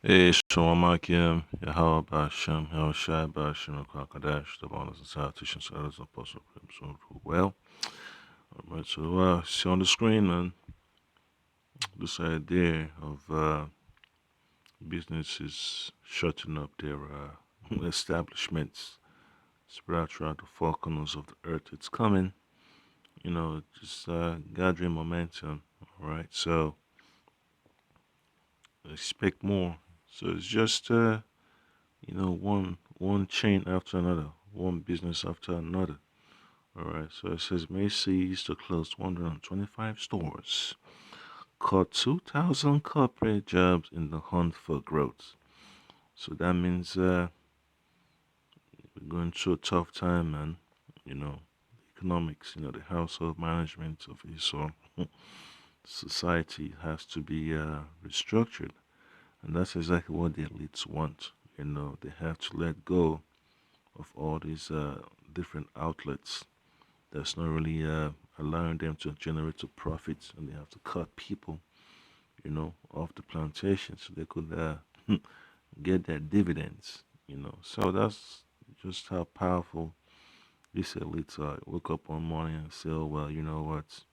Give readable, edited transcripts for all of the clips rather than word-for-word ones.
Shalom Akim, Yahweh Bashem, Yahushai Bashem, Kwakadash, the bonus and salutations to others, Apostle Crimson, well. Alright, so see on the screen, man, this idea of businesses shutting up their establishments spread throughout the four corners of the earth. It's coming, just gathering momentum, alright, so expect more. So it's just one chain after another, one business after another. All right, so it says Macy's to close 125 stores, cut 2,000 corporate jobs in the hunt for growth. So that means we're going through a tough time, man. Economics, the household management of this society has to be restructured, and that's exactly what the elites want. They have to let go of all these different outlets that's not really allowing them to generate a profit, and they have to cut people, off the plantation so they could get their dividends. So that's just how powerful these elites are. Wake up one morning and say, oh, well, you know what?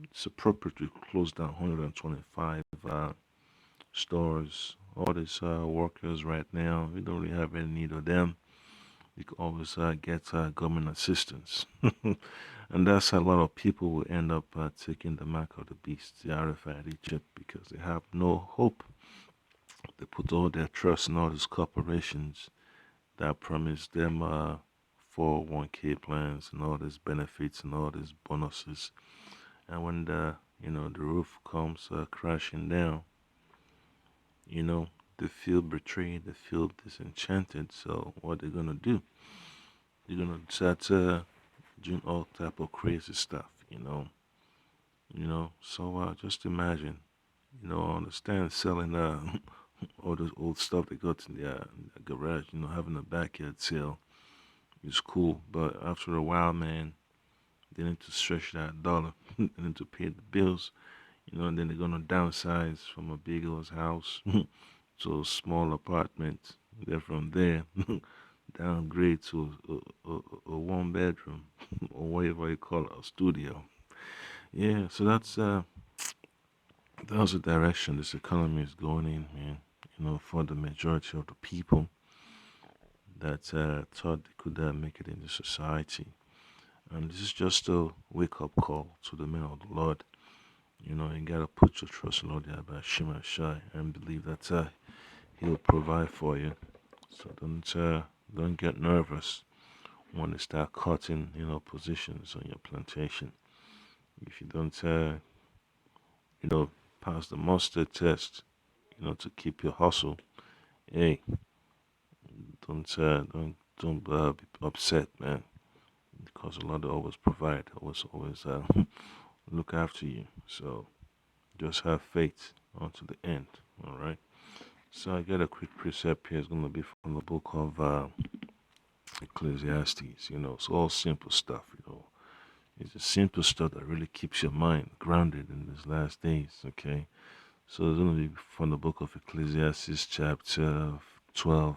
It's appropriate to close down 125 stores. All these workers right now, we don't really have any need of them. You can always get government assistance. And that's how a lot of people will end up taking the mark of the beast, the RFID chip, because they have no hope. They put all their trust in all these corporations that promise them 401k plans and all these benefits and all these bonuses. And when the roof comes crashing down, you know, they feel betrayed, they feel disenchanted. So what they're gonna do? They're gonna start doing all type of crazy stuff. So just imagine, understand selling all those old stuff they got in the garage, having a backyard sale is cool, but after a while, man, they need to stretch that dollar. They need to pay the bills, and then they're gonna downsize from a big old house to a small apartment. Then from there, downgrade to a one bedroom or whatever you call it, a studio. Yeah, so that's the direction this economy is going in, man. For the majority of the people that thought they could make it into society. And this is just a wake up call to the men of the Lord. You gotta put your trust in Lord Yahweh Shema Shai and believe that He'll provide for you. So don't get nervous when they start cutting positions on your plantation. If you don't you know pass the mustard test, to keep your hustle, hey, don't be upset, man, because a lot of always provide, always look after you. So just have faith unto the end. All right. So I got a quick precept here. It's gonna be from the book of Ecclesiastes. It's all simple stuff. It's the simple stuff that really keeps your mind grounded in these last days. Okay. So it's gonna be from the book of Ecclesiastes, chapter 12.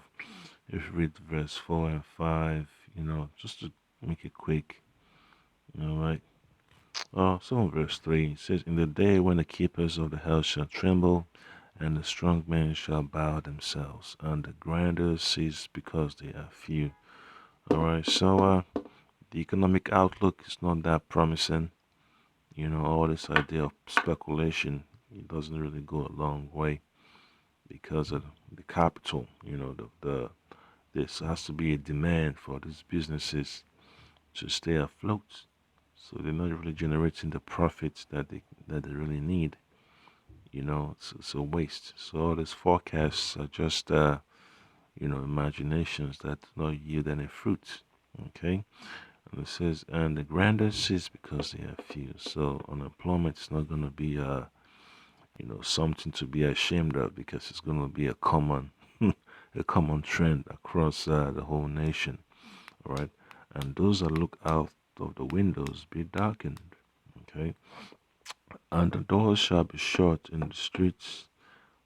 If you read verse 4 and 5, just to make it quick. All right. So in verse 3, it says, in the day when the keepers of the house shall tremble, and the strong men shall bow themselves, and the grinders cease because they are few. Alright, so the economic outlook is not that promising. All this idea of speculation, it doesn't really go a long way because of the capital. This has to be a demand for these businesses to stay afloat. So they're not really generating the profits that they really need. It's a waste. So all these forecasts are just imaginations that do not yield any fruit. Okay, and it says, and the grander cease because they are few. So unemployment is not going to be something to be ashamed of, because it's going to be a common a common trend across the whole nation. All right, and those that look out of the windows be darkened. Okay, and the doors shall be shut in the streets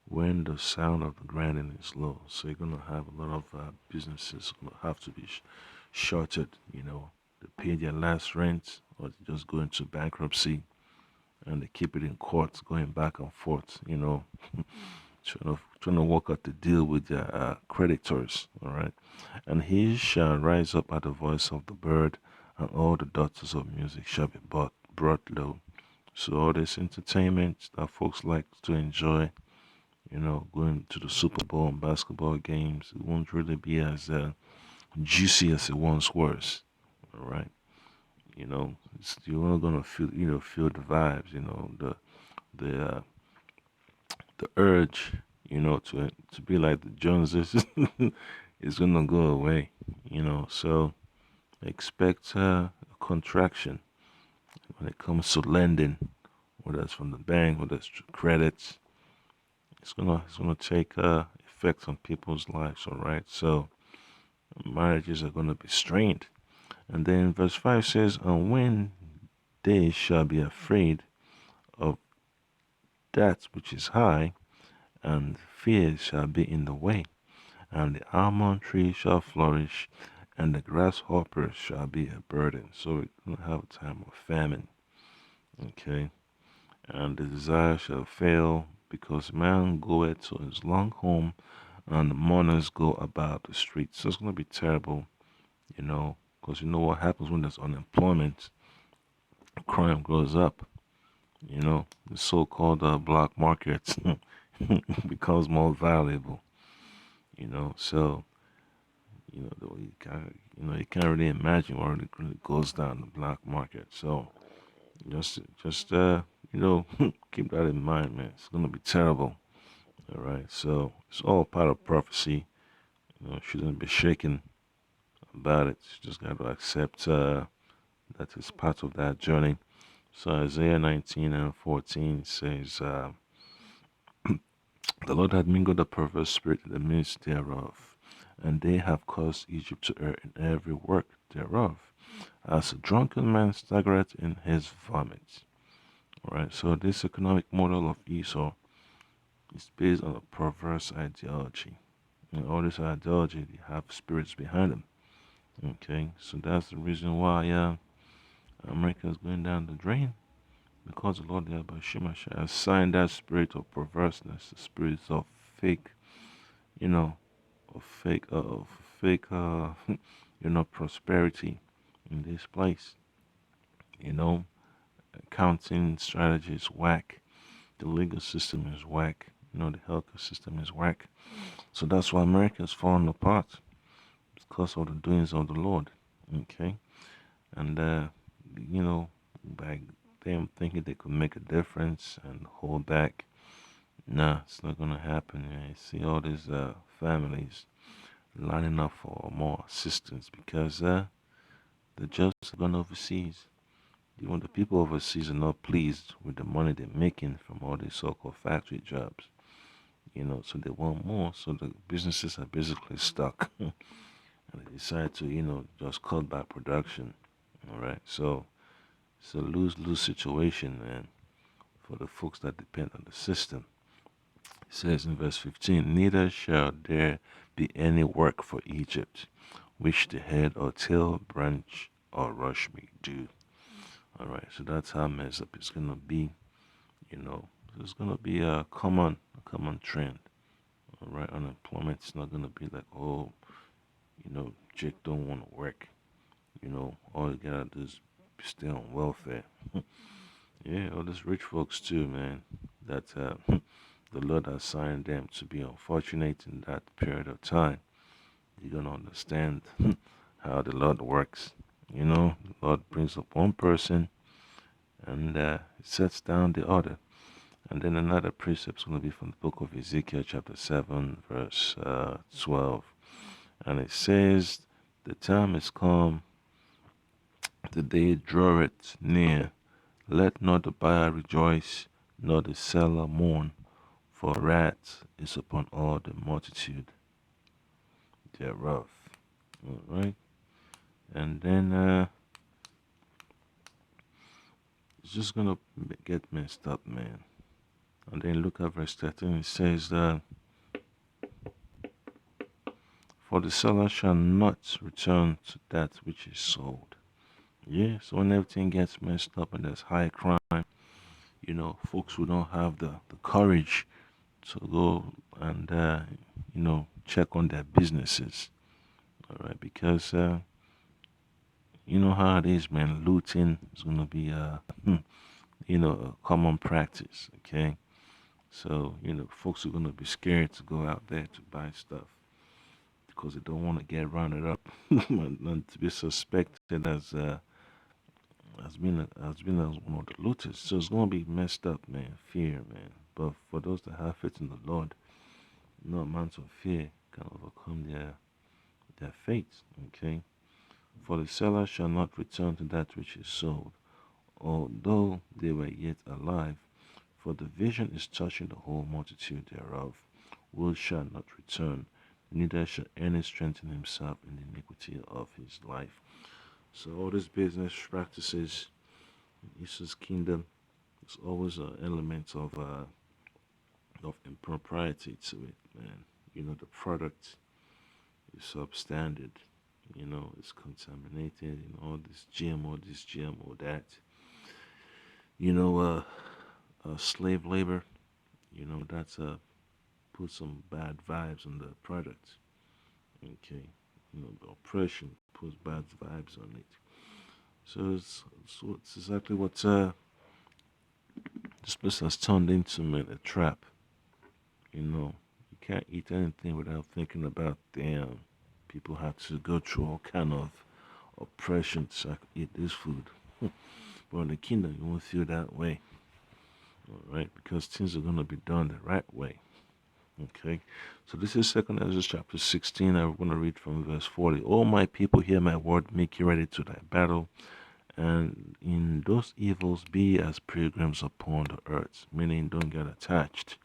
when the sound of the grinding is low. So you're gonna have a lot of businesses gonna have to be shorted. They pay their last rent or they just go into bankruptcy and they keep it in court, going back and forth. Trying to work out the deal with their creditors. All right, and he shall rise up at the voice of the bird, and all the daughters of music shall be brought low. So all this entertainment that folks like to enjoy, going to the Super Bowl and basketball games, it won't really be as juicy as it once was. All right, you're not gonna feel the vibes. The uh, the urge, to be like the Joneses is gonna go away. So expect a contraction when it comes to lending, whether it's from the bank, whether it's through credits. It's gonna take effect on people's lives. All right, so marriages are gonna be strained. And then verse 5 says, and when they shall be afraid of that which is high, and fear shall be in the way, and the almond tree shall flourish, and the grasshopper shall be a burden. So we're going to have a time of famine, okay? And the desire shall fail, because man goeth to his long home, and the mourners go about the streets. So it's going to be terrible, because you know what happens when there's unemployment? Crime goes up, the so-called black market becomes more valuable, so you can't really imagine what really goes down the black market. So just keep that in mind, man. It's gonna be terrible. All right. So it's all part of prophecy. Shouldn't be shaken about it. You just got to accept that it's part of that journey. So Isaiah 19 and 14 says, the Lord had mingled a perverse spirit in the midst thereof, and they have caused Egypt to err in every work thereof, as a drunken man staggereth in his vomit. Alright, so this economic model of Esau is based on a perverse ideology. And all this ideology, they have spirits behind them. Okay, so that's the reason why America is going down the drain. Because the Lord Yahweh has signed that spirit of perverseness, the spirit of fake, you know, of fake, prosperity in this place. You know, accounting strategy is whack. The legal system is whack. The healthcare system is whack. So that's why America is falling apart because of the doings of the Lord. Okay, and by them thinking they could make a difference and hold back, nah, it's not gonna happen. You see all these families lining up for more assistance because they're just gone overseas. Even the people overseas are not pleased with the money they're making from all these so-called factory jobs. So they want more. So the businesses are basically stuck, and they decide to, just cut back production. All right. So it's a lose-lose situation, man, for the folks that depend on the system. It says in verse 15, neither shall there be any work for Egypt, which the head or tail, branch or rush may do. All right, so that's how messed up it's gonna be. It's gonna be a common trend. All right, unemployment is not gonna be like, oh, Jake don't want to work. All you gotta do is stay on welfare. Yeah, all these rich folks too, man. That the Lord has signed them to be unfortunate in that period of time. You're gonna understand how the Lord works. The Lord brings up one person and sets down the other. And then another precept is going to be from the book of Ezekiel, chapter 7, verse 12. And it says, the time is come, the day draweth near. Let not the buyer rejoice, nor the seller mourn, for wrath is upon all the multitude thereof. All right. And then it's just gonna get messed up, man. And then look at verse 13. It says that, for the seller shall not return to that which is sold. Yeah, so when everything gets messed up and there's high crime, folks who don't have the courage to go and, check on their businesses. All right, because you know how it is, man. Looting is going to be, a common practice, okay? So, folks are going to be scared to go out there to buy stuff because they don't want to get rounded up and to be suspected as one of the looters. So it's gonna be messed up, man. Fear, man. But for those that have faith in the Lord, no amount of fear can overcome their fate. Okay. For the seller shall not return to that which is sold, although they were yet alive. For the vision is touching the whole multitude thereof. Will shall not return, neither shall any strengthen himself in the iniquity of his life. So all these business practices, Jesus' kingdom, there's always an element of impropriety to it, man. The product is substandard. It's contaminated. All this GMO, this GMO, that. You know, slave labor. That's put some bad vibes on the product. Okay. The oppression puts bad vibes on it. So it's exactly what this place has turned into, man, a trap. You can't eat anything without thinking about, damn, people have to go through all kind of oppression so I can eat this food. But in the kingdom, you won't feel that way, all right? Because things are gonna be done the right way. Okay, so this is Second Ezra chapter 16. I'm going to read from verse 40. All my people, hear my word, make you ready to thy battle, and in those evils be as pilgrims upon the earth. Meaning, don't get attached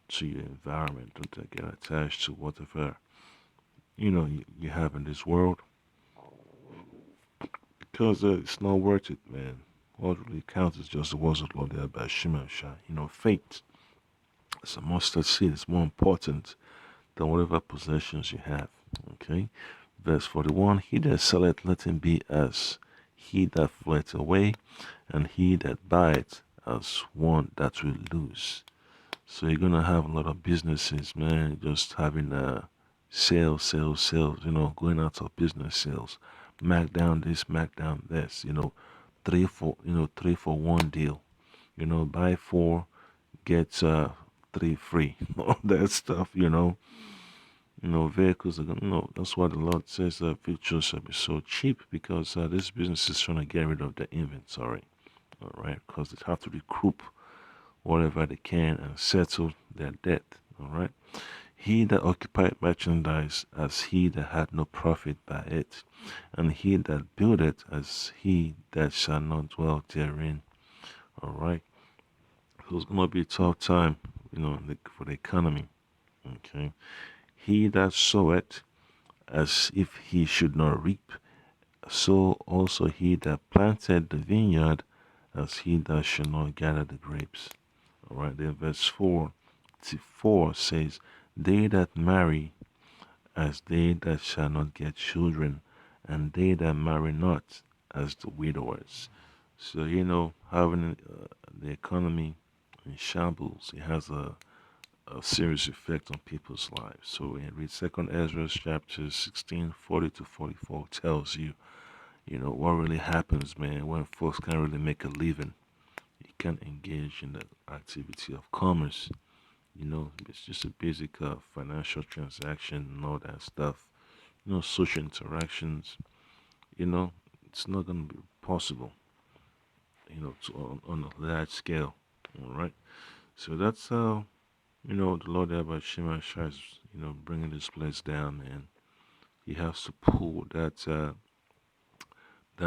to your environment. Don't get attached to whatever you have in this world, because it's not worth it, man. What really counts is just the words of the Lord there by Shimon Shah. Faith is a mustard seed. It's more important than whatever possessions you have. Okay. Verse 41. He that selleth, let him be as he that fleeth away, and he that buyeth as one that will lose. So you're gonna have a lot of businesses, man, just having sales, sales, sales, going out of business sales. Mark down this, mark down this, three for one deal. Buy four, get three free. All that stuff, vehicles are gonna that's why the Lord says that vehicles shall be so cheap, because this business is trying to get rid of the inventory. All right, because they have to recoup whatever they can and settle their debt. All right. He that occupied merchandise as he that had no profit by it, and he that buildeth as he that shall not dwell therein. All right. So it's gonna be a tough time, for the economy. Okay. He that soweth as if he should not reap, so also he that planted the vineyard as he that shall not gather the grapes. All right, then verse 4 to 4 says, they that marry as they that shall not get children, and they that marry not as the widowers. So, having the economy in shambles, it has a serious effect on people's lives. So when you read Second Ezra chapter 16, 40 to 44 tells you, what really happens, man, when folks can't really make a living. You can't engage in the activity of commerce. It's just a basic financial transaction and all that stuff. Social interactions. You know, it's not going to be possible. On a large scale. All right. So that's how the Lord Abba Shema Shai is bringing this place down, and he has to pull that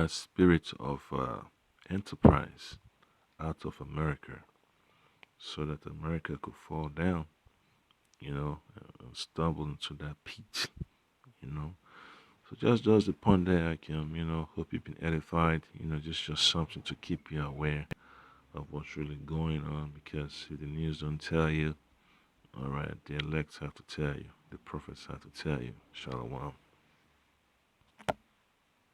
spirit of enterprise out of America, so that America could fall down, and stumble into that pit, you know. So just the point there, I can, hope you've been edified, just something to keep you aware of what's really going on, because if the news don't tell you, all right, the elects have to tell you, the prophets have to tell you. Shalom.